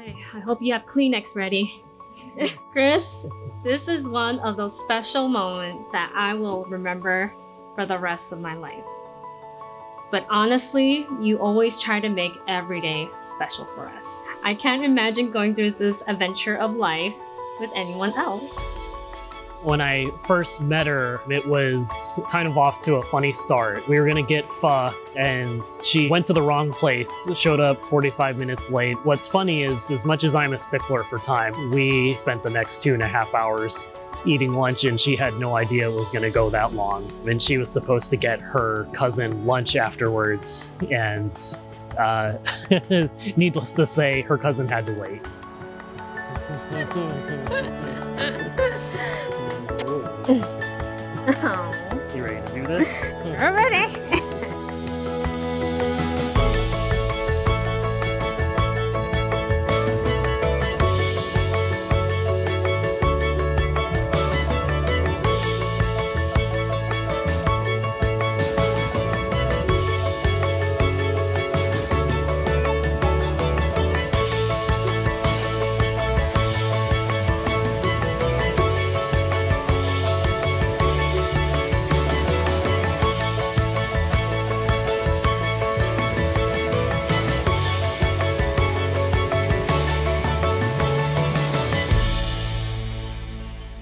I hope you have Kleenex ready. Chris, this is one of those special moments that I will remember for the rest of my life. But honestly, you always try to make every day special for us. I can't imagine going through this adventure of life with anyone else. When I first met her, it was kind of off to a funny start. We were gonna get pho, and she went to the wrong place, showed up 45 minutes late. What's funny is, as much as I'm a stickler for time, we spent the next 2.5 hours eating lunch, and she had no idea it was gonna go that long. And she was supposed to get her cousin lunch afterwards, and needless to say, her cousin had to wait. You ready to do this? We're ready.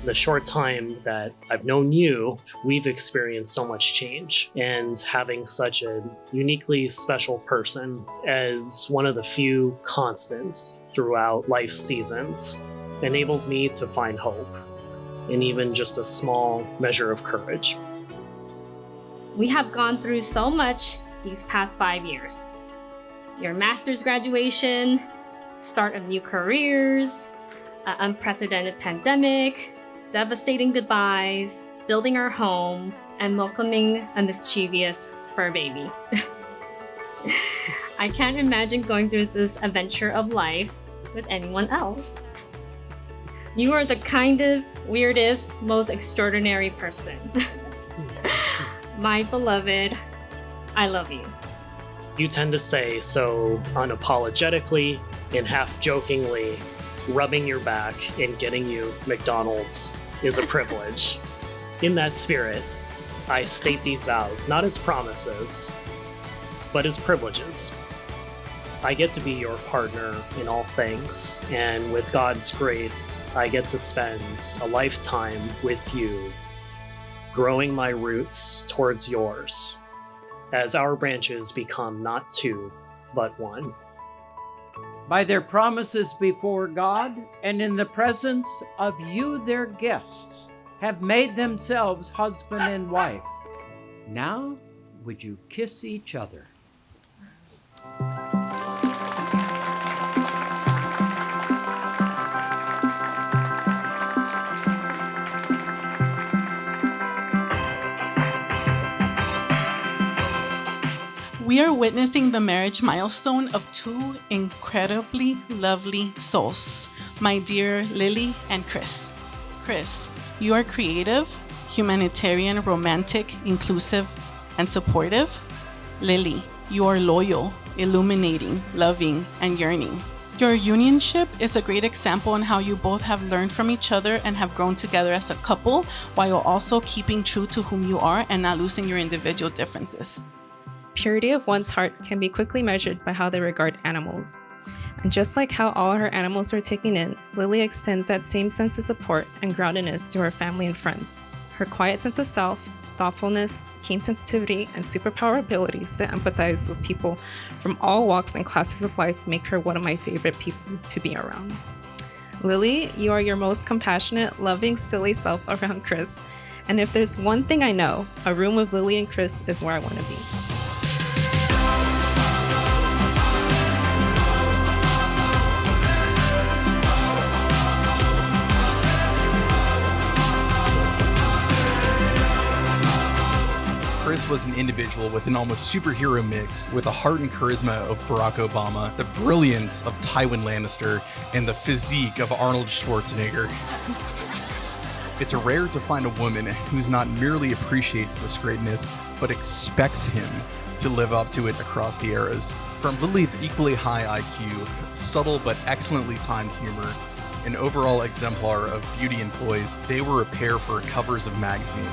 The short time that I've known you, we've experienced so much change, and having such a uniquely special person as one of the few constants throughout life's seasons enables me to find hope and even just a small measure of courage. We have gone through so much these past 5 years. Your master's graduation, start of new careers, an unprecedented pandemic, devastating goodbyes, building our home, and welcoming a mischievous fur baby. I can't imagine going through this adventure of life with anyone else. You are the kindest, weirdest, most extraordinary person. My beloved, I love you. You tend to say so unapologetically and half jokingly, rubbing your back and getting you McDonald's is a privilege. In that spirit, I state these vows not as promises, but as privileges. I get to be your partner in all things, and with God's grace, I get to spend a lifetime with you, growing my roots towards yours, as our branches become not two, but one. By their promises before God and in the presence of you, their guests, have made themselves husband and wife. Now, would you kiss each other? We are witnessing the marriage milestone of two incredibly lovely souls, my dear Lily and Chris. Chris, you are creative, humanitarian, romantic, inclusive, and supportive. Lily, you are loyal, illuminating, loving, and yearning. Your unionship is a great example on how you both have learned from each other and have grown together as a couple, while also keeping true to whom you are and not losing your individual differences. Purity of one's heart can be quickly measured by how they regard animals. And just like how all her animals are taken in, Lily extends that same sense of support and groundedness to her family and friends. Her quiet sense of self, thoughtfulness, keen sensitivity, and superpower abilities to empathize with people from all walks and classes of life make her one of my favorite people to be around. Lily, you are your most compassionate, loving, silly self around Chris. And if there's one thing I know, a room with Lily and Chris is where I want to be. Chris was an individual with an almost superhero mix, with the heart and charisma of Barack Obama, the brilliance of Tywin Lannister, and the physique of Arnold Schwarzenegger. It's rare to find a woman who's not merely appreciates this greatness, but expects him to live up to it across the eras. From Lily's equally high IQ, subtle but excellently timed humor, an overall exemplar of beauty and poise, they were a pair for covers of magazines.